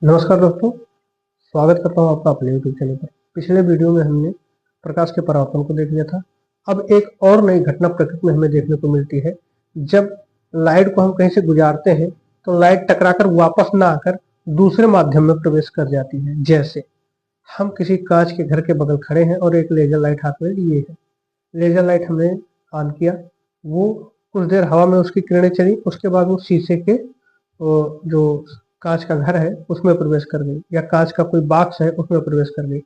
नमस्कार दोस्तों, स्वागत करता हूँ आपका अपने यूट्यूब चैनल पर। पिछले वीडियो में हमने प्रकाश के परावर्तन को देख लिया था। अब एक और नई घटना प्रकृति में हमें देखने को मिलती है। जब लाइट को हम कहीं से गुजारते हैं तो लाइट टकराकर वापस ना आकर दूसरे माध्यम में प्रवेश कर जाती है। जैसे हम किसी कांच के घर के बगल खड़े हैं और एक लेजर लाइट हाथ में लिए है। लेजर लाइट हमने ऑन किया, वो कुछ देर हवा में उसकी किरणें चली, उसके बाद वो शीशे के जो कांच का घर है उसमें प्रवेश कर गई, या कांच का कोई बॉक्स है उसमें प्रवेश कर गई।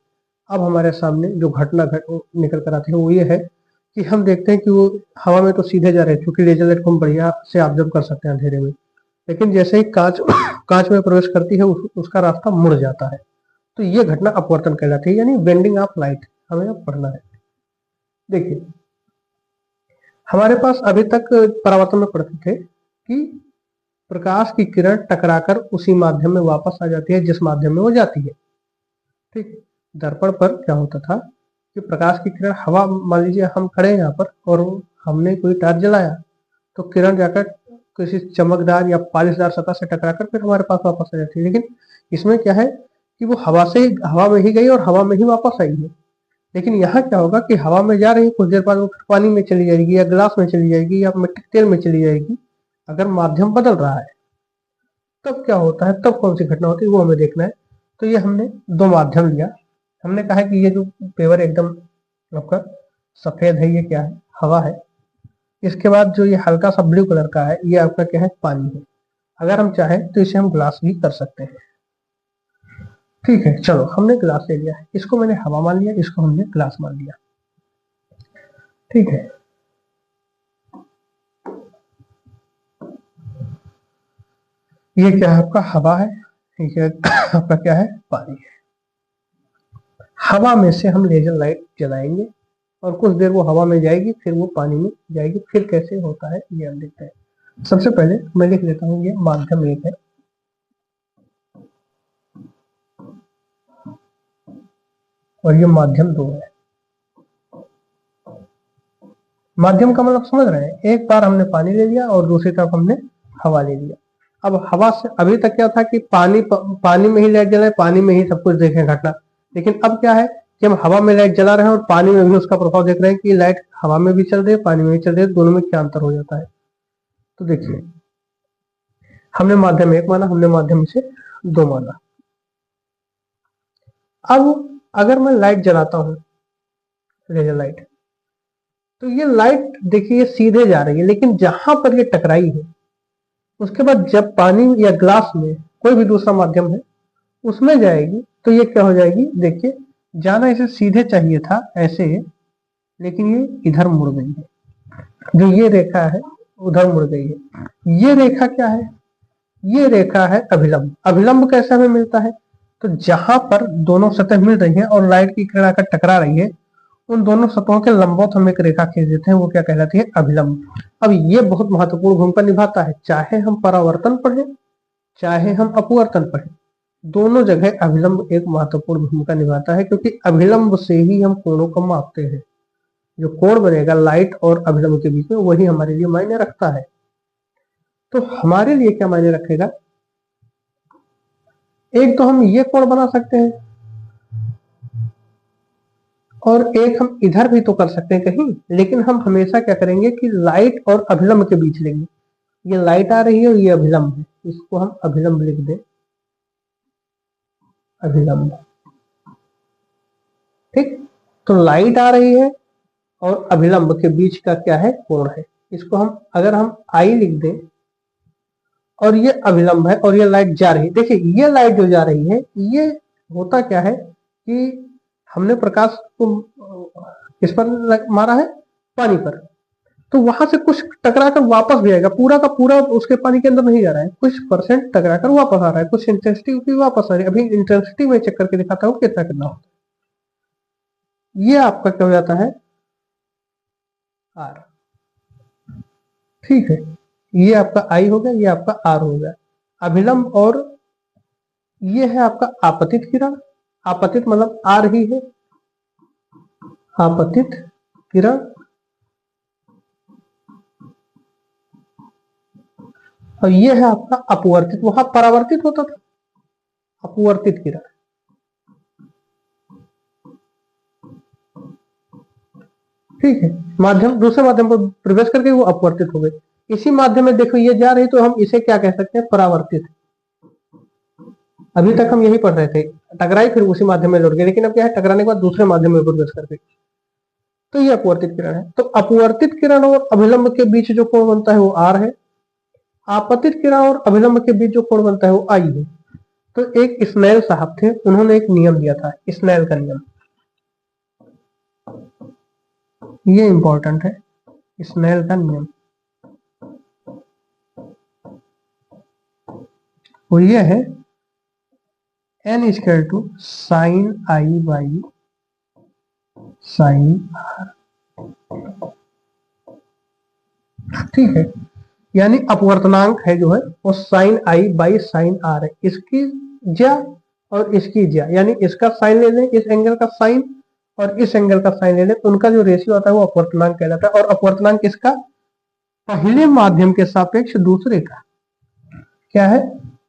अब हमारे सामने जो घटना निकल कर आती है वो ये है कि हम देखते हैं कि वो हवा में तो सीधे जा रहे हैं, क्योंकि लेजर लाइट को हम बढ़िया से ऑब्जर्व कर सकते हैं अंधेरे में। लेकिन जैसे ही कांच कांच में प्रवेश करती है उसका रास्ता मुड़ जाता है। तो ये घटना अपवर्तन कहलाती है, यानी बेंडिंग ऑफ लाइट। हमें अब पढ़ना है। देखिए, हमारे पास अभी तक परावर्तन में पढ़ते थे कि प्रकाश की किरण टकराकर उसी माध्यम में वापस आ जाती है जिस माध्यम में वो जाती है। ठीक, दर्पण पर क्या होता था कि प्रकाश की किरण हवा, मान लीजिए हम खड़े हैं यहाँ पर और हमने कोई टार्च जलाया, तो किरण जाकर किसी चमकदार या पॉलिशदार सतह से टकराकर फिर हमारे पास वापस आ जाती है। लेकिन इसमें क्या है कि वो हवा में ही गई और हवा में ही वापस आई है। लेकिन यहाँ क्या होगा कि हवा में जा रही है, कुछ देर बाद वो पानी में चली जाएगी या ग्लास में चली जाएगी या मिट्टी तेल में चली जाएगी। अगर माध्यम बदल रहा है तब क्या होता है, तब कौन सी घटना होती है वो हमें देखना है। तो ये हमने दो माध्यम लिया। हमने कहा कि ये जो पेपर एकदम आपका सफेद है, ये क्या है, हवा है। इसके बाद जो ये हल्का सा ब्लू कलर का है, ये आपका क्या है, पानी है। अगर हम चाहें तो इसे हम ग्लास भी कर सकते हैं। ठीक है, चलो हमने ग्लास ले लिया है, इसको मैंने हवा मान लिया, इसको हमने ग्लास मान लिया। ठीक है, ये क्या है, आपका हवा है, ये आपका क्या है, पानी है। हवा में से हम लेजर लाइट जलाएंगे और कुछ देर वो हवा में जाएगी, फिर वो पानी में जाएगी। फिर कैसे होता है ये हम देखते हैं। सबसे पहले मैं लिख लेता हूँ, ये माध्यम 1 है और ये माध्यम 2 है। माध्यम का मतलब समझ रहे हैं, एक बार हमने पानी ले लिया और दूसरी तरफ हमने हवा ले लिया। अब हवा से अभी तक क्या था कि पानी में ही लाइट जलाए, पानी में ही सब कुछ देखें घटना। लेकिन अब क्या है कि हम हवा में लाइट जला रहे हैं और पानी में भी उसका प्रभाव देख रहे हैं कि लाइट हवा में भी चल रही है, पानी में भी चल रही है, दोनों में क्या अंतर हो जाता है। तो देखिए, हमने माध्यम 1 माना, हमने माध्यम से 2 माना। अब अगर मैं लाइट जलाता हूं, लेजर लाइट, तो ये लाइट देखिए ये सीधे जा रही है, लेकिन जहां पर ये टकराई है उसके बाद जब पानी या ग्लास में कोई भी दूसरा माध्यम है उसमें जाएगी, तो ये क्या हो जाएगी, देखिए जाना इसे सीधे चाहिए था ऐसे, लेकिन ये इधर मुड़ गई है। जो ये रेखा है उधर मुड़ गई है। ये रेखा क्या है, ये रेखा है अभिलंब। अभिलंब कैसे हमें मिलता है, तो जहां पर दोनों सतह मिल रही है और लाइट की किरण आकर टकरा रही है, उन दोनों सतहों के लंबवत हम एक रेखा खींच देते हैं, वो क्या कहलाती है, अभिलंब। अब ये बहुत महत्वपूर्ण भूमिका निभाता है, चाहे हम परावर्तन पढ़े चाहे हम अपवर्तन पढ़े, दोनों जगह अभिलंब एक महत्वपूर्ण भूमिका निभाता है, क्योंकि अभिलंब से ही हम कोणों को मापते हैं। जो कोण बनेगा लाइट और अभिलंब के बीच में, वही हमारे लिए मायने रखता है। तो हमारे लिए क्या मायने रखेगा, एक तो हम ये कोण बना सकते हैं और एक हम इधर भी तो कर सकते हैं कहीं, लेकिन हम हमेशा क्या करेंगे कि लाइट और अभिलंब के बीच लेंगे। ये लाइट आ रही है और ये अभिलंब है, इसको हम अभिलंब लिख दें, अभिलंब। ठीक, तो लाइट आ रही है और अभिलंब के बीच का क्या है, कोण है। इसको हम अगर हम आई लिख दें और ये अभिलंब है और ये लाइट जा रही है। देखिए ये लाइट जो जा रही है, ये होता क्या है कि हमने प्रकाश को किस पर मारा है, पानी पर, तो वहां से कुछ टकराकर वापस भी आएगा, पूरा का पूरा उसके पानी के अंदर नहीं जा रहा है, कुछ परसेंट टकराकर वापस आ रहा है, कुछ इंटेंसिटी भी वापस आ रही है। अभी इंटेंसिटी में चेक करके दिखाता हूँ कितना कितना होता है। ये आपका क्या हो जाता है, आर। ठीक है, ये आपका आई हो गया, ये आपका आर हो गया, अभिलंब। और ये है आपका आपतित किरण। आपतित मतलब आ रही है, आपतित किरण। और ये है आपका अपवर्तित, वहां परावर्तित होता था, अपवर्तित किरण। ठीक है, माध्यम दूसरे माध्यम पर प्रवेश करके वो अपवर्तित हो गई। इसी माध्यम में देखो ये जा रही, तो हम इसे क्या कह सकते हैं, परावर्तित। अभी तक हम यही पढ़ रहे थे, टकराई फिर उसी माध्यम में लौट गई, लेकिन अब क्या है, टकराने के बाद दूसरे माध्यम में प्रवेश कर गई, तो ये अपवर्तित किरण है। तो अपवर्तित किरण और अभिलंब के बीच जो कोण बनता है वो आर है, आपतित किरण और अभिलंब के बीच जो कोण बनता है वो आई है। तो एक स्नेल साहब थे, उन्होंने एक नियम दिया था, स्नेल का नियम, ये इंपॉर्टेंट है, स्नेल का नियम। वो ये है n equal to sine i by sine r. ठीक है, यानी अपवर्तनांक है जो है वो sine i by sine r है। इसकी ज्या और इसकी ज्या, यानी इसका साइन ले लें, इस एंगल का साइन और इस एंगल का साइन ले लें, उनका जो रेशियो आता है वो अपवर्तनांक कहलाता है। और अपवर्तनांक किसका, पहले माध्यम के सापेक्ष दूसरे का। क्या है,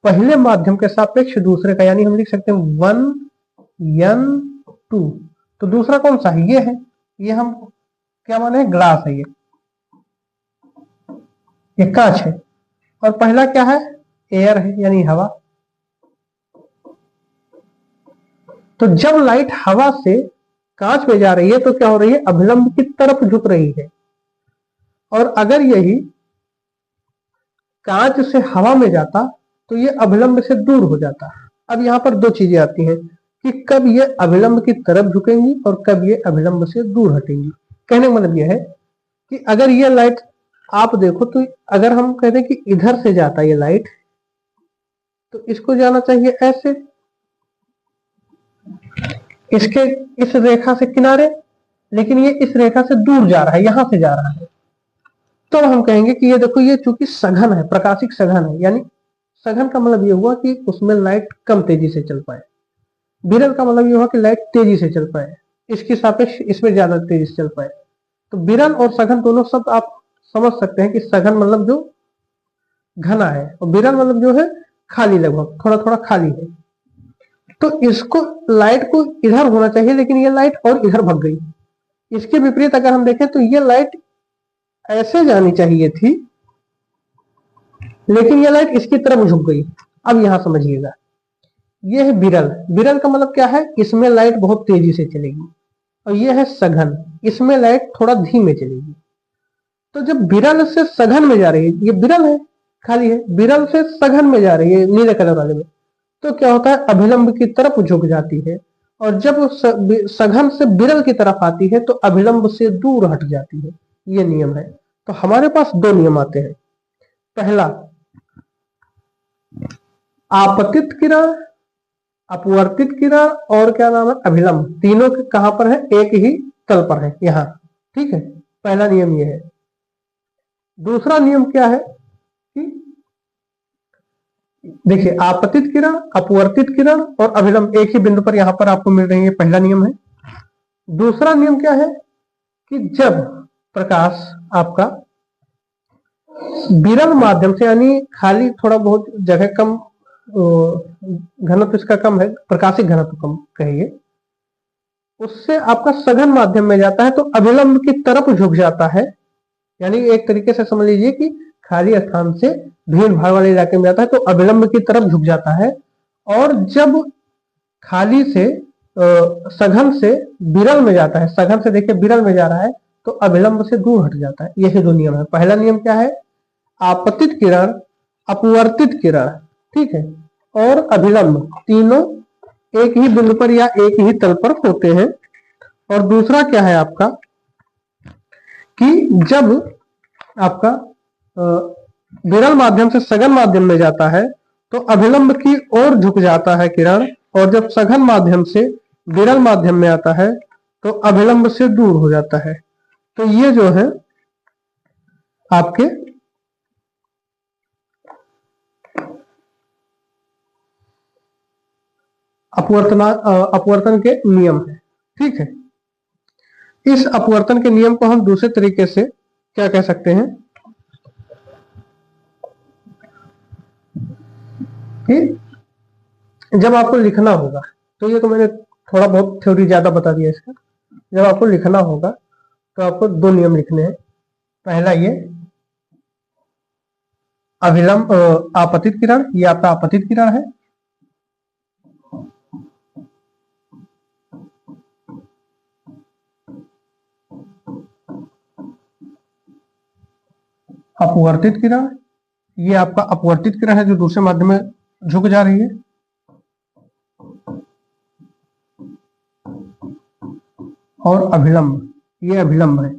पहले माध्यम के सापेक्ष दूसरे का, यानी हम लिख सकते हैं 1n2। तो दूसरा कौन सा है, ये है, ये हम क्या माने, ग्लास है, ये कांच है। और पहला क्या है, एयर है, यानी हवा। तो जब लाइट हवा से कांच में जा रही है तो क्या हो रही है, अभिलंब की तरफ झुक रही है। और अगर यही कांच से हवा में जाता तो ये अभिलंब से दूर हो जाता। अब यहाँ पर दो चीजें आती हैं कि कब ये अभिलंब की तरफ झुकेंगी और कब ये अभिलंब से दूर हटेंगी। कहने का मतलब यह है कि अगर ये लाइट आप देखो, तो अगर हम कहते हैं कि इधर से जाता ये लाइट, तो इसको जाना चाहिए ऐसे, इसके इस रेखा से किनारे, लेकिन ये इस रेखा से दूर जा रहा है, यहां से जा रहा है। तो हम कहेंगे कि ये देखो, ये चूंकि सघन है, प्रकाशिक सघन है, यानी सघन का मतलब ये हुआ कि उसमें लाइट कम तेजी से चल पाए। विरल का मतलब ये हुआ कि लाइट तेजी से चल पाए, इसकी सापेक्ष इसमें ज्यादा तेजी से चल पाए। तो विरल और सघन दोनों शब्द आप समझ सकते हैं कि सघन मतलब जो घना है और विरल मतलब जो है खाली, लगभग थोड़ा थोड़ा खाली है। तो इसको लाइट को इधर होना चाहिए, लेकिन ये लाइट और इधर भग गई। इसके विपरीत अगर हम देखें तो ये लाइट ऐसे जानी चाहिए थी, लेकिन ये लाइट इसकी तरफ झुक गई। अब यहां समझिएगा, ये है विरल। विरल का मतलब क्या है, इसमें लाइट बहुत तेजी से चलेगी। और ये है सघन, इसमें लाइट थोड़ा धीमे चलेगी। तो जब विरल से सघन में जा रही है, ये विरल है, खाली है, विरल से सघन में जा रही है नीले कलर वाले में, तो क्या होता है, अभिलंब की तरफ झुक जाती है। और जब सघन से विरल की तरफ आती है तो अभिलंब से दूर हट जाती है। ये नियम है। तो हमारे पास दो नियम आते हैं। पहला, आपतित किरण, अपवर्तित किरण और क्या नाम है, अभिलंब, तीनों के कहां पर है, एक ही तल पर है, यहां। ठीक है, पहला नियम ये है। दूसरा नियम क्या है कि देखिए, आपतित किरण, अपवर्तित किरण और अभिलंब एक ही बिंदु पर यहां पर आपको मिल रही है, पहला नियम है। दूसरा नियम क्या है कि जब प्रकाश आपका विरल माध्यम से, यानी खाली थोड़ा बहुत जगह कम, घनत्व इसका कम है, प्रकाशिक घनत्व कम कहिए, उससे आपका सघन माध्यम में जाता है तो अभिलंब की तरफ झुक जाता है। यानी एक तरीके से समझ लीजिए कि खाली स्थान से भीड़ भाड़ वाले इलाके में जाता है तो अभिलंब की तरफ झुक जाता है। और जब खाली से सघन से विरल में जाता है, सघन से देखिए विरल में जा रहा है, तो अभिलंब से दूर हट जाता है। यही दो नियम है। पहला नियम क्या है, आपतित किरण, अपवर्तित किरण, ठीक है, और अभिलंब, तीनों एक ही बिंदु पर या एक ही तल पर होते हैं। और दूसरा क्या है आपका कि जब आपका विरल माध्यम से सघन माध्यम में जाता है तो अभिलंब की ओर झुक जाता है किरण, और जब सघन माध्यम से विरल माध्यम में आता है तो अभिलंब से दूर हो जाता है। तो ये जो है आपके अपवर्तन के नियम है। ठीक है, इस अपवर्तन के नियम को हम दूसरे तरीके से क्या कह सकते हैं कि जब आपको लिखना होगा, तो ये तो मैंने थोड़ा बहुत थ्योरी ज्यादा बता दिया इसका। जब आपको लिखना होगा तो आपको दो नियम लिखने हैं। पहला ये अभिलंब आपतित किरण, ये आपका आपतित किरण है। अपवर्तित किरण, ये आपका अपवर्तित किरण है जो दूसरे माध्यम में झुक जा रही है। और अभिलंब, ये अभिलंब है।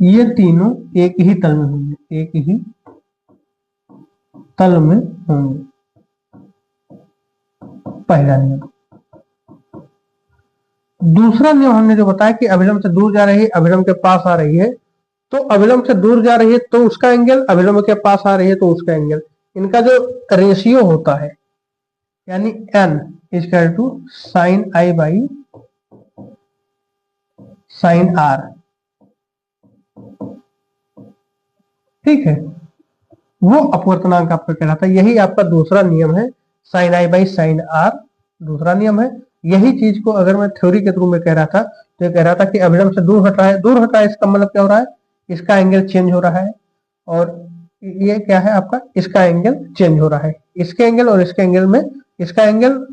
ये तीनों एक ही तल में होंगे, एक ही तल में होंगे। पहला नियम। दूसरा नियम हमने जो बताया कि अभिलंब से दूर जा रही है, अभिलंब के पास आ रही है, तो अभिलंब से दूर जा रही है तो उसका एंगल, अभिलंब के पास आ रही है तो उसका एंगल, इनका जो रेशियो होता है यानी n equal to sine i by sine r. ठीक है, वो अपवर्तनांक आपका कहलाता है। यही आपका दूसरा नियम है, sine i by sine r दूसरा नियम है। यही चीज को अगर मैं थ्योरी के थ्रू में कह रहा था तो ये कह रहा था कि अभिलंब से दूर हट रहा है, दूर हट रहा है इसका मतलब क्या हो रहा है, इसका एंगल चेंज हो रहा है। और ये क्या है आपका, इसका एंगल चेंज हो रहा है। इसके एंगल और इसके एंगल में, इसका एंगल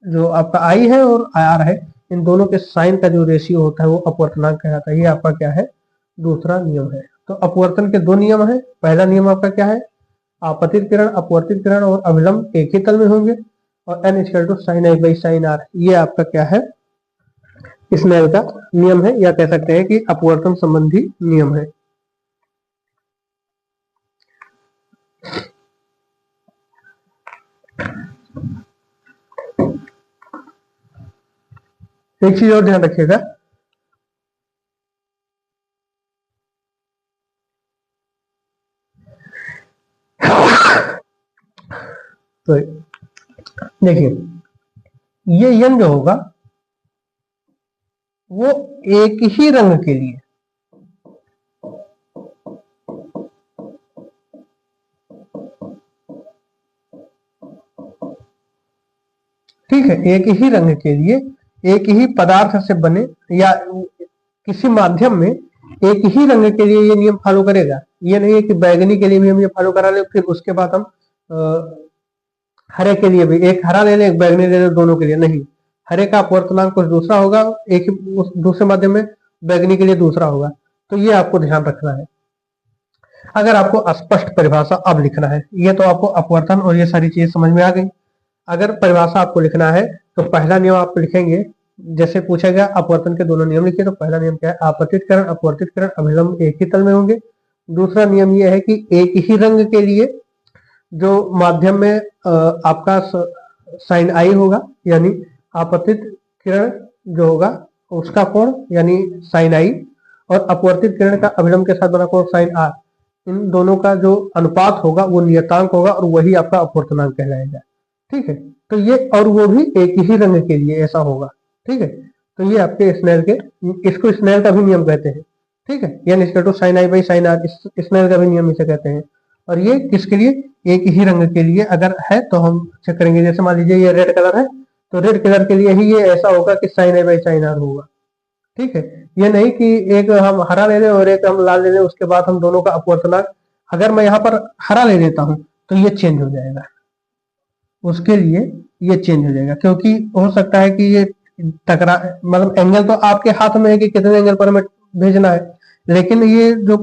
जो आपका आई है और आर है, इन दोनों के साइन का जो रेशियो होता है वो अपवर्तनांक कहलाता है। ये आपका क्या है, दूसरा नियम है। तो अपवर्तन के दो नियम है। पहला नियम आपका क्या है, आपतित किरण, अपवर्तित किरण और अभिलंब एक ही तल में होंगे। और n equal to sine i by sine r, ये आपका क्या है, स्नेल का नियम है, या कह सकते हैं कि अपवर्तन संबंधी नियम है। एक चीज और ध्यान रखिएगा, तो देखिए ये यंग जो होगा वो एक ही रंग के लिए, ठीक है, एक ही रंग के लिए, एक ही पदार्थ से बने या किसी माध्यम में एक ही रंग के लिए ये नियम फॉलो करेगा। ये नहीं है कि बैगनी के लिए भी हम ये फॉलो करा ले, फिर उसके बाद हम हरे के लिए भी एक हरा ले लें एक बैगनी ले लें, दोनों के लिए नहीं। हरे का अपवर्तनांक कुछ दूसरा होगा, एक उस दूसरे माध्यम में बैगनी के लिए दूसरा होगा। तो ये आपको ध्यान रखना है। अगर आपको स्पष्ट परिभाषा अब लिखना है, ये तो आपको अपवर्तन और ये सारी चीज समझ में आ गई। अगर परिभाषा आपको लिखना है तो पहला नियम आप लिखेंगे, जैसे पूछा गया अपवर्तन के दोनों नियम लिखिए, तो पहला नियम क्या है, आपतित किरण अपवर्तित किरण अभिलंब एक ही तल में होंगे। दूसरा नियम यह है कि एक ही रंग के लिए जो माध्यम में आपका साइन आई होगा, यानी आपतित किरण जो होगा उसका कोण यानी साइन आई, और अपवर्तित किरण का अभिलंब के साथ बना कोण साइन आर, इन दोनों का जो अनुपात होगा वो नियतांक होगा और वही आपका अपवर्तनांक कहलाएगा। ठीक है, तो ये, और वो भी एक ही रंग के लिए ऐसा होगा। ठीक है, तो ये आपके स्नेल के, इसको स्नेल का भी नियम कहते हैं। ठीक है, यानी equal to sine i by sine r, Snell का भी नियम इसे कहते हैं। और ये किसके लिए, एक ही रंग के लिए अगर है तो हम चेक करेंगे। जैसे मान लीजिए ये रेड कलर है, तो रेड कलर के लिए ही ये ऐसा होगा कि sine i by sine r होगा। ठीक है, ये नहीं कि एक हम हरा ले लें और एक हम लाल ले लें, उसके बाद हम दोनों का अपवर्तनांक, अगर मैं यहाँ पर हरा ले लेता हूं तो ये चेंज हो जाएगा, उसके लिए ये चेंज हो जाएगा, क्योंकि हो सकता है कि ये टकरा, मतलब एंगल तो आपके हाथ में है कि कितने एंगल पर हमें भेजना है, लेकिन ये जो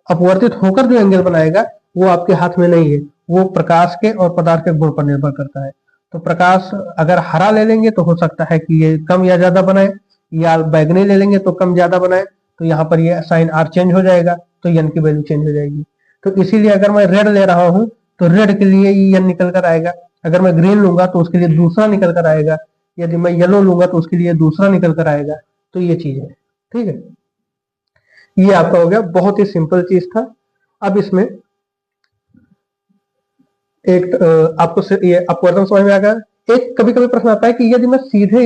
अपवर्तित होकर जो एंगल बनाएगा वो आपके हाथ में नहीं है, वो प्रकाश के और पदार्थ के गुण पर निर्भर करता है। तो प्रकाश अगर हरा ले लेंगे तो हो सकता है कि ये कम या ज्यादा बनाए, या बैगनी ले लेंगे तो कम ज्यादा बनाए, तो यहाँ पर ये साइन आर चेंज हो जाएगा, तो यन की वैल्यू चेंज हो जाएगी। तो इसीलिए अगर मैं रेड ले रहा हूं तो रेड के लिए यन निकल कर आएगा, अगर मैं ग्रीन लूंगा तो उसके लिए दूसरा निकल कर आएगा, यदि मैं येलो लूंगा तो उसके लिए दूसरा निकल कर आएगा। तो ये चीज है। ठीक है, ये आपका हो गया, बहुत ही सिंपल चीज था। अब इसमें एक आपको ये अपवर्तन समझ में आ गया। एक कभी कभी प्रश्न आता है कि यदि मैं सीधे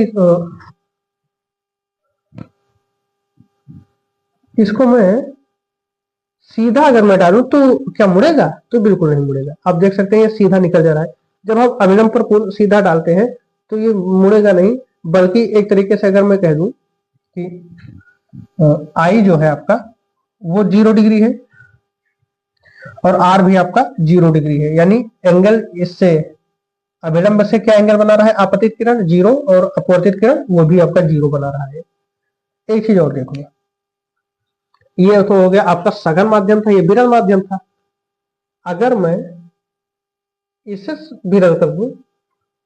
इसको मैं सीधा अगर मैं डालूं तो क्या मुड़ेगा? तो बिल्कुल नहीं मुड़ेगा। आप देख सकते हैं ये सीधा निकल जा रहा है। जब हम अभिलंब पर सीधा डालते हैं तो ये मुड़ेगा नहीं, बल्कि एक तरीके से अगर मैं कह दूं कि आई जो है आपका वो 0 डिग्री है और आर भी आपका 0 डिग्री है, यानी एंगल इससे अभिलंब से क्या एंगल बना रहा है? आपतित किरण 0 और अपवर्तित किरण वो भी आपका 0 बना रहा है। एक चीज और देखो, ये तो हो गया आपका सघन माध्यम था, ये विरल माध्यम था। अगर मैं इसे विरल कर दूं,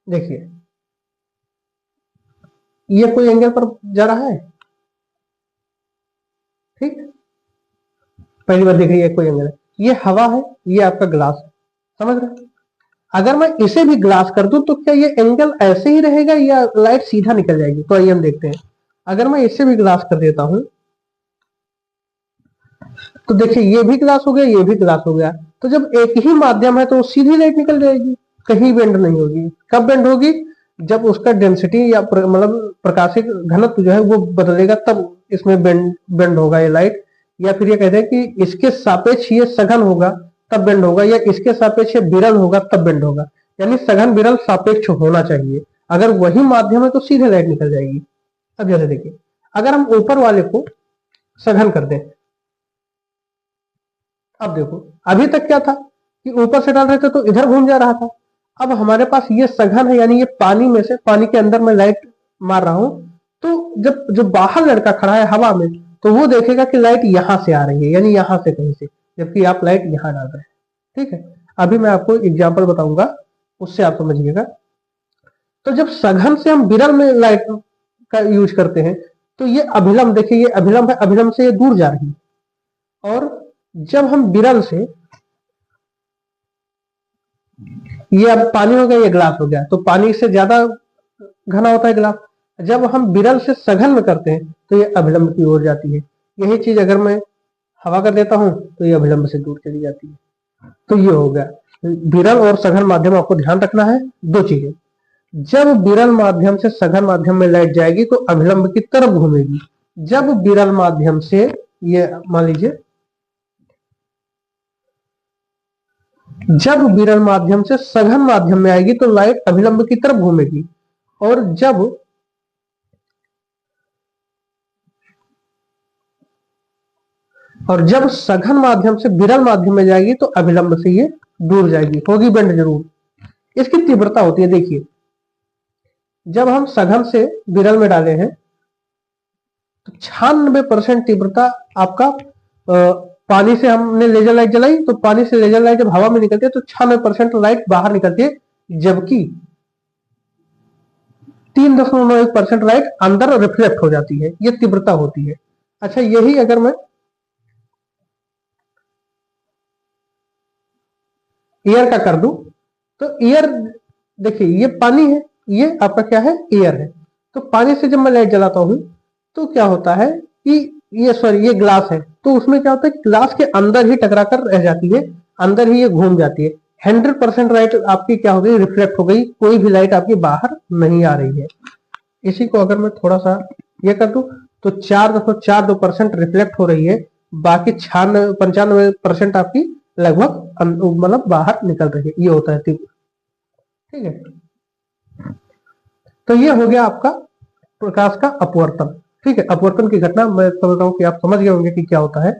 देखिए ये कोई एंगल पर जा रहा है, ठीक। पहली बार देखिए ये कोई एंगल है, ये हवा है, ये आपका ग्लास है, समझ रहे हैं? अगर मैं इसे भी ग्लास कर दूं तो क्या ये एंगल ऐसे ही रहेगा या लाइट सीधा निकल जाएगी? तो आइए हम देखते हैं। अगर मैं इसे भी ग्लास कर देता हूं तो देखिए ये भी ग्लास हो गया, ये भी ग्लास हो गया, तो जब एक ही माध्यम है तो सीधी लाइट निकल जाएगी, कहीं बेंड नहीं होगी। कब बेंड होगी? जब उसका डेंसिटी या मतलब प्रकाशिक घनत्व जो है वो बदलेगा, तब इसमें बेंड होगा ये लाइट। या फिर ये कहते हैं कि इसके सापेक्ष ये सघन होगा तब बेंड होगा, या इसके सापेक्ष ये विरल होगा तब बेंड होगा। यानी सघन विरल सापेक्ष होना चाहिए। अगर वही माध्यम है तो सीधे लाइट निकल जाएगी। अब जैसे देखिए, अगर हम ऊपर वाले को सघन कर दें, अब देखो अभी तक क्या था कि ऊपर से डाल रहे थे तो इधर घूम जा रहा था। अब हमारे पास ये सघन है, यानी ये पानी में से, पानी के अंदर मैं लाइट मार रहा हूं, तो जब जो बाहर लड़का खड़ा है हवा में, तो वो देखेगा कि लाइट यहां से आ रही है, यानी यहां से कहीं से, जबकि आप लाइट यहां डाल रहे हैं। ठीक है, अभी मैं आपको एग्जाम्पल बताऊंगा, उससे आप समझिएगा। तो जब सघन से हम विरल में लाइट का यूज करते हैं तो ये अभिलंब, देखिए ये अभिलंब है, अभिलंब से ये दूर जा रही है। और जब हम विरल से, ये अब पानी हो गया, ये ग्लास हो गया, तो पानी से ज्यादा घना होता है ग्लास। जब हम विरल से सघन में करते हैं तो ये अभिलंब की ओर जाती है। यही चीज अगर मैं हवा कर देता हूं तो ये अभिलंब से दूर चली जाती है। तो ये हो गया विरल और सघन माध्यम। आपको ध्यान रखना है दो चीजें। जब विरल माध्यम से सघन माध्यम में लाइट जाएगी तो अभिलंब की तरफ घूमेगी। जब विरल माध्यम से, ये मान लीजिए, जब विरल माध्यम से सघन माध्यम में आएगी तो लाइट अभिलंब की तरफ घूमेगी, और जब सघन माध्यम से विरल माध्यम में जाएगी तो अभिलंब से ये दूर जाएगी, होगी बेंड जरूर। इसकी तीव्रता होती है, देखिए जब हम सघन से विरल में डाले हैं तो 96% तीव्रता आपका, पानी से हमने लेजर लाइट जलाई तो पानी से लेजर लाइट जब हवा में निकलती है तो 96% लाइट बाहर निकलती है, जबकि 3.1% लाइट अंदर रिफ्लेक्ट हो जाती है। ये तीव्रता होती है। अच्छा, यही अगर मैं एयर का कर दूं तो एयर, देखिए ये पानी है, ये आपका क्या है? एयर है। तो पानी से जब मैं लाइट जलाता हूं तो क्या होता है कि ये ग्लास है, तो उसमें क्या होता है कि ग्लास के अंदर ही टकरा कर रह जाती है, अंदर ही ये घूम जाती है। 100% लाइट आपकी क्या हो गई? रिफ्लेक्ट हो गई, कोई भी लाइट आपकी बाहर नहीं आ रही है। इसी को अगर मैं थोड़ा सा ये कर दूं तो 4.42% रिफ्लेक्ट हो रही है, बाकी 95% आपकी लगभग मतलब बाहर निकल रही है। ये होता है तीव्र। ठीक है, तो ये हो गया आपका प्रकाश का अपवर्तन। ठीक है, अपवर्तन की घटना मैं समझ रहा हूं कि आप समझ गए होंगे कि क्या होता है।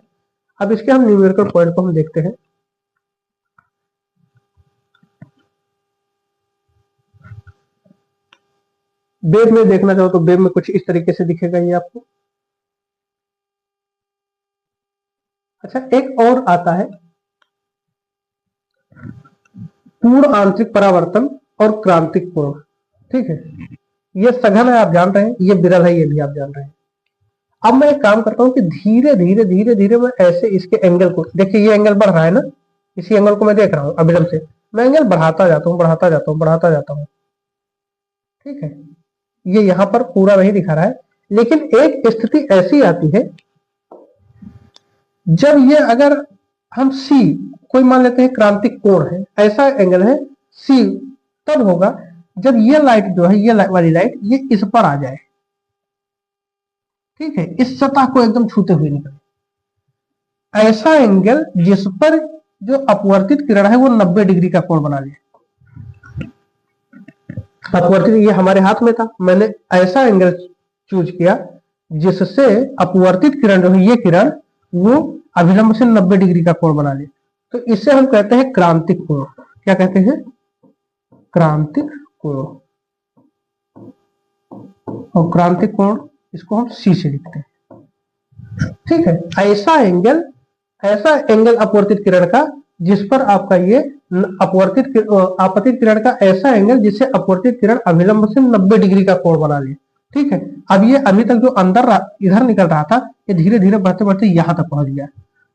अब इसके हम न्यूमेरिकल पॉइंट को हम देखते हैं। वेब में देखना चाहो तो वेब में कुछ इस तरीके से दिखेगा ये आपको। अच्छा, एक और आता है पूर्ण आंतरिक परावर्तन और क्रांतिक कोण। ठीक है, ये सघन है आप जान रहे हैं, ये विरल है ये भी आप जान रहे हैं। अब मैं एक काम करता हूं कि धीरे धीरे धीरे धीरे मैं ऐसे इसके एंगल को, देखिए ये एंगल बढ़ रहा है ना, इसी एंगल को मैं देख रहा हूं अभिलंब से, मैं एंगल बढ़ाता जाता हूं बढ़ाता जाता हूं बढ़ाता जाता हूं। ठीक है, ये यहां पर पूरा नहीं दिखा रहा है, लेकिन एक स्थिति ऐसी आती है जब ये, अगर हम सी कोई मान लेते हैं क्रांतिक कोण है, ऐसा एंगल है सी, तब होगा जब ये लाइट जो है, ये वाली लाइट ये इस पर आ जाए। ठीक है, इस सतह को एकदम छूते हुए निकले। ऐसा एंगल जिस पर जो अपवर्तित किरण है वो 90 डिग्री का कोण बना ले। अपवर्तित ये हमारे हाथ में था, मैंने ऐसा एंगल चूज किया जिससे अपवर्तित किरण जो है ये किरण वो अभिलंब से 90 डिग्री का कोण बना ले। तो इससे हम कहते हैं क्रांतिक कोण। क्या कहते हैं? क्रांतिक कोण। और क्रांतिक कोण इसको हम सी से लिखते हैं। ठीक है, ऐसा एंगल अपवर्तित किरण का जिस पर आपका ये आपतित किरण का ऐसा एंगल जिससे अपवर्तित किरण अभिलंब से 90 डिग्री का कोण बना ले। ठीक है, अब ये अभी तक जो अंदर इधर निकल रहा था ये धीरे धीरे बढ़ते बढ़ते यहां तक पहुंच गया।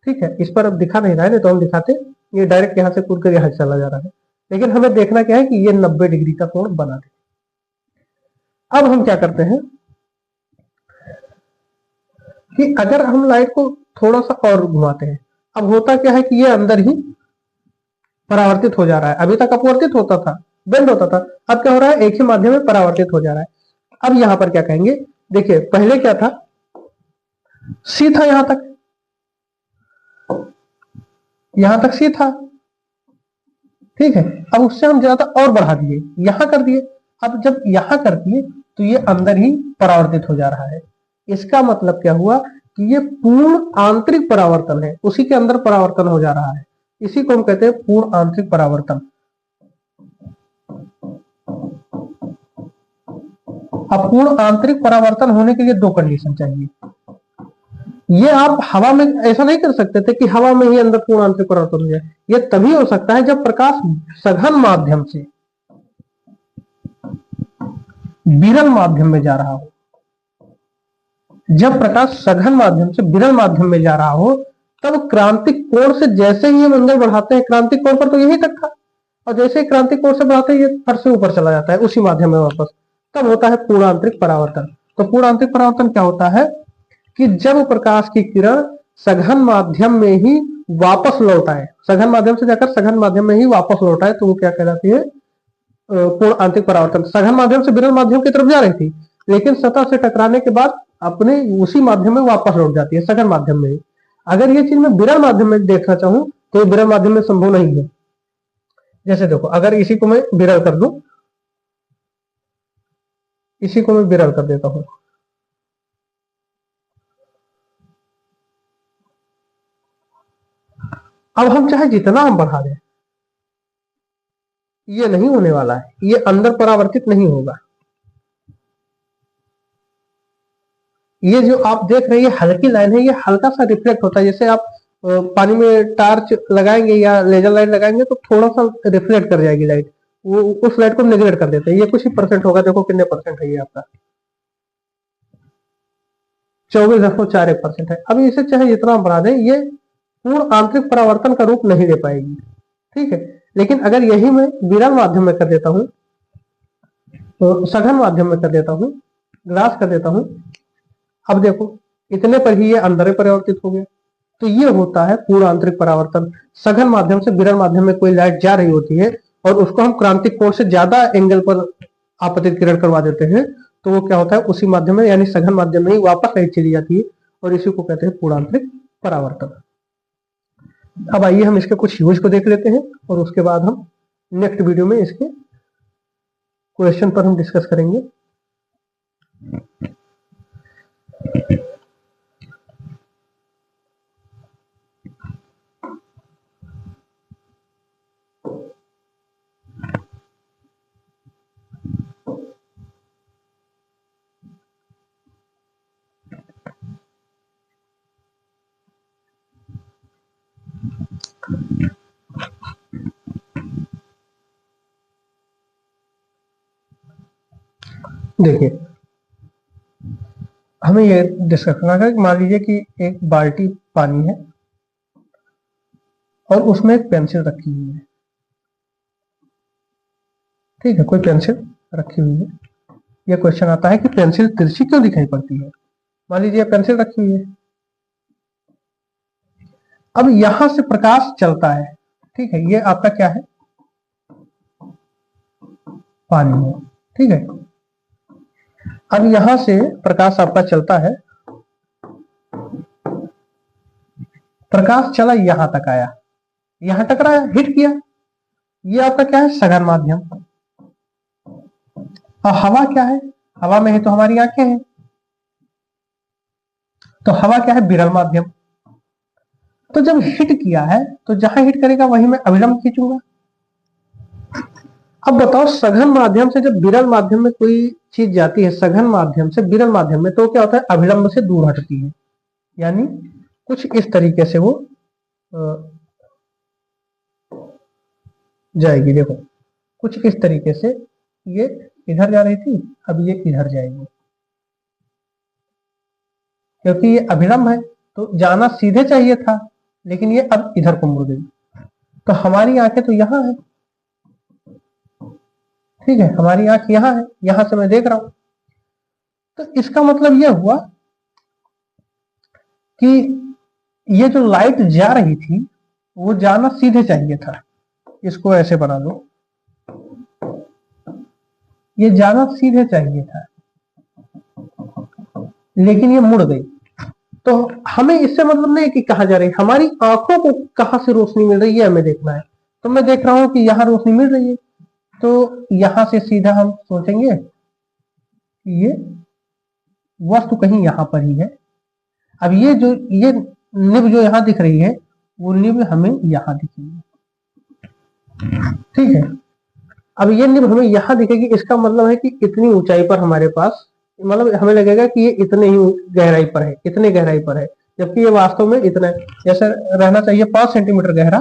ठीक है, इस पर अब दिखा नहीं रहा है, तो हम दिखाते, ये डायरेक्ट यहां से कूद कर यहां चला जा रहा है, लेकिन हमें देखना क्या है कि ये 90 डिग्री का कोण बना दे। अब हम क्या करते हैं कि अगर हम लाइट को थोड़ा सा और घुमाते हैं, अब होता क्या है कि ये अंदर ही परावर्तित हो जा रहा है। अभी तक अपवर्तित होता था, बेंड होता था, अब क्या हो रहा है? एक ही माध्यम में परावर्तित हो जा रहा है। अब यहां पर क्या कहेंगे? देखिए, पहले क्या था? सी था, यहां तक सी था। ठीक है, अब उससे हम ज्यादा और बढ़ा दिए, यहां कर दिए। अब जब यहां कर दिए तो ये अंदर ही परावर्तित हो जा रहा है। इसका मतलब क्या हुआ कि ये पूर्ण आंतरिक परावर्तन है, उसी के अंदर परावर्तन हो जा रहा है। इसी को हम कहते हैं पूर्ण आंतरिक परावर्तन। अब पूर्ण आंतरिक परावर्तन होने के लिए दो कंडीशन चाहिए। ये आप हवा में ऐसा नहीं कर सकते थे कि हवा में ही अंदर पूर्ण आंतरिक परावर्तन हो जाए। ये तभी हो सकता है जब प्रकाश सघन माध्यम से विरल माध्यम में जा रहा हो। जब प्रकाश सघन माध्यम से विरल माध्यम में जा रहा हो तब क्रांतिक कोण से जैसे ही हम अंदर बढ़ाते हैं, क्रांतिक कोण पर तो यही तक था, और जैसे ही क्रांतिक कोण से बढ़ाते हैं ये फर से ऊपर चला जाता है उसी माध्यम में वापस, तब होता है पूर्ण आंतरिक परावर्तन। तो पूर्ण आंतरिक परावर्तन क्या होता है कि जब प्रकाश की किरण सघन माध्यम में ही वापस लौट आए, सघन माध्यम से जाकर सघन माध्यम में ही वापस लौट आए, तो वो क्या कहलाती है? पूर्ण आंतरिक परावर्तन। सघन माध्यम से विरल माध्यम की तरफ जा रही थी, लेकिन सतह से टकराने के बाद अपने उसी माध्यम में वापस लौट जाती है, सघन माध्यम में ही। अगर ये चीज मैं विरल माध्यम में देखना चाहूं तो ये विरल माध्यम में संभव नहीं है। जैसे देखो, अगर इसी को मैं विरल कर दूं, इसी को मैं विरल कर देता हूं, अब हम चाहे जितना हम बढ़ा दें ये नहीं होने वाला है, ये अंदर परावर्तित नहीं होगा। ये जो आप देख रहे हैं ये हल्की लाइन है, ये हल्का सा रिफ्लेक्ट होता है। जैसे आप पानी में टार्च लगाएंगे या लेजर लाइट लगाएंगे तो थोड़ा सा रिफ्लेक्ट कर जाएगी लाइट, वो उस लाइट को नेगलेक्ट कर देते हैं। ये कुछ ही परसेंट होगा, देखो कितने परसेंट है ये आपका, 24.41% है। अभी इसे चाहे जितना बढ़ा दें ये पूर्ण आंतरिक परावर्तन का रूप नहीं ले पाएगी। ठीक है, लेकिन अगर यही मैं विरल माध्यम में कर देता हूं, तो सघन माध्यम में कर देता हूं, ग्लास कर देता हूं, अब देखो इतने पर ही ये अंदर परावर्तित हो गया। तो ये होता है पूर्ण आंतरिक परावर्तन। सघन माध्यम से विरल माध्यम में कोई लाइट जा रही होती है और उसको हम क्रांतिक कोण से ज्यादा एंगल पर आपतित किरण करवा देते हैं, तो वो क्या होता है? उसी माध्यम में यानी सघन माध्यम में ही वापस लाइट चली जाती है, और इसी को कहते हैं पूर्ण आंतरिक परावर्तन। अब आइए हम इसके कुछ यूज को देख लेते हैं और उसके बाद हम नेक्स्ट वीडियो में इसके क्वेश्चन पर हम डिस्कस करेंगे। देखिए, हमें ये डिस्कस करना है कि मान लीजिए कि एक बाल्टी पानी है और उसमें एक पेंसिल रखी हुई है। ठीक है, कोई पेंसिल रखी हुई है। यह क्वेश्चन आता है कि पेंसिल तिरछी क्यों दिखाई पड़ती है। मान लीजिए पेंसिल रखी हुई है, अब यहां से प्रकाश चलता है। ठीक है, ये आपका क्या है? पानी है। ठीक है, अब यहां से प्रकाश आपका चलता है, प्रकाश चला यहां तक आया, यहां टकराया, हिट किया, ये आपका क्या है, सघन माध्यम। और हवा क्या है, हवा में ही तो हमारी आंखें हैं, तो हवा क्या है, विरल माध्यम। तो जब हिट किया है तो जहां हिट करेगा वहीं मैं अविलंब खींचूंगा। अब बताओ, सघन माध्यम से जब विरल माध्यम में कोई चीज जाती है, सघन माध्यम से विरल माध्यम में, तो क्या होता है, अविलंब से दूर हटती है, यानी कुछ इस तरीके से वो जाएगी। देखो कुछ इस तरीके से ये इधर जा रही थी, अब ये इधर जाएगी, क्योंकि ये अविलंब है तो जाना सीधे चाहिए था, लेकिन ये अब इधर को मुड़ गई। तो हमारी आंखें तो यहां है, ठीक है, हमारी आंख यहां है, यहां से मैं देख रहा हूं। तो इसका मतलब यह हुआ कि ये जो लाइट जा रही थी वो जाना सीधे चाहिए था। इसको ऐसे बना लो, ये जाना सीधे चाहिए था, लेकिन ये मुड़ गई। तो हमें इससे मतलब नहीं कि कहां जा रही, हमारी आंखों को कहां से रोशनी मिल रही है हमें देखना है। तो मैं देख रहा हूं कि यहां रोशनी मिल रही है, तो यहां से सीधा हम सोचेंगे कि ये वस्तु कहीं यहां पर ही है। अब ये निब जो यहां दिख रही है, वो निब हमें यहां दिखेगी, ठीक है। अब ये निब हमें यहां दिखेगी, इसका मतलब है कि इतनी ऊंचाई पर हमारे पास, मतलब हमें लगेगा कि ये इतने ही गहराई पर है, इतने गहराई पर है, जबकि ये वास्तव में इतना जैसे रहना चाहिए 5 सेंटीमीटर गहरा,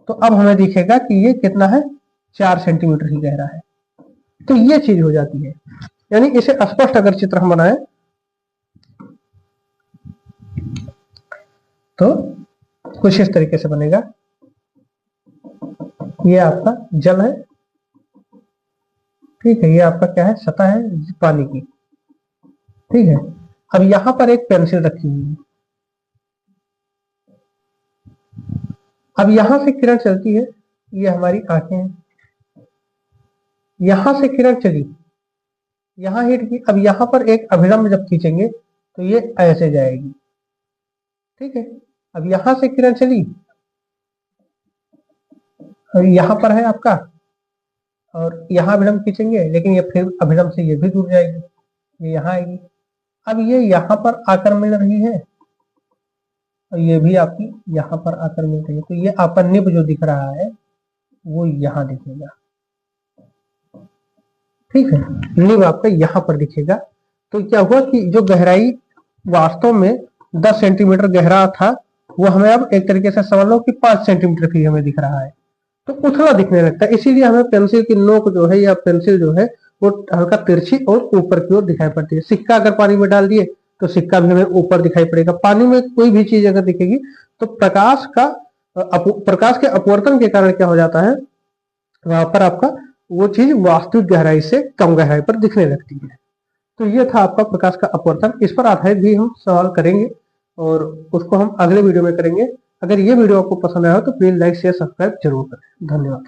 तो अब हमें दिखेगा कि ये कितना है, 4 सेंटीमीटर ही गहरा है। तो ये चीज हो जाती है। यानी इसे स्पष्ट अगर चित्र हम बनाए तो कुछ इस तरीके से बनेगा। ये आपका जल है, ठीक है, ये आपका क्या है, सतह है पानी की, ठीक है। अब यहां पर एक पेंसिल रखी हुई है, अब यहां से किरण चलती है, ये हमारी आंखें हैं, यहां से किरण चली, यहां हिट की, अब यहां पर एक अभिलंब जब खींचेंगे तो ये ऐसे जाएगी, ठीक है। अब यहां से किरण चली और यहां पर है आपका, और यहां अभिलंब खींचेंगे, लेकिन ये फिर अभिलंब से ये भी दूर जाएगी, ये यहां आएगी। अब ये यहां पर आकर मिल रही है और ये भी आपकी यहां पर आकर मिल रही है, तो ये आपका निब जो दिख रहा है वो यहां दिखेगा, ठीक है, निब आपका यहां पर दिखेगा। तो क्या हुआ कि जो गहराई वास्तव में 10 सेंटीमीटर गहरा था, वो हमें अब एक तरीके से समझ लो कि 5 सेंटीमीटर की हमें दिख रहा है, तो उथला दिखने लगता है। इसीलिए हमें पेंसिल की नोक जो है या पेंसिल जो है वो हल्का तिरछी और ऊपर की ओर दिखाई पड़ती है। सिक्का अगर पानी में डाल दिए तो सिक्का भी हमें ऊपर दिखाई पड़ेगा। पानी में कोई भी चीज अगर दिखेगी तो प्रकाश के अपवर्तन के कारण क्या हो जाता है, वहां पर आपका वो चीज वास्तविक गहराई से कम गहराई पर दिखने लगती है। तो ये था आपका प्रकाश का अपवर्तन। इस पर आधारित भी हम सवाल करेंगे और उसको हम अगले वीडियो में करेंगे। अगर ये वीडियो आपको पसंद आया हो तो प्लीज लाइक शेयर सब्सक्राइब जरूर करें। धन्यवाद।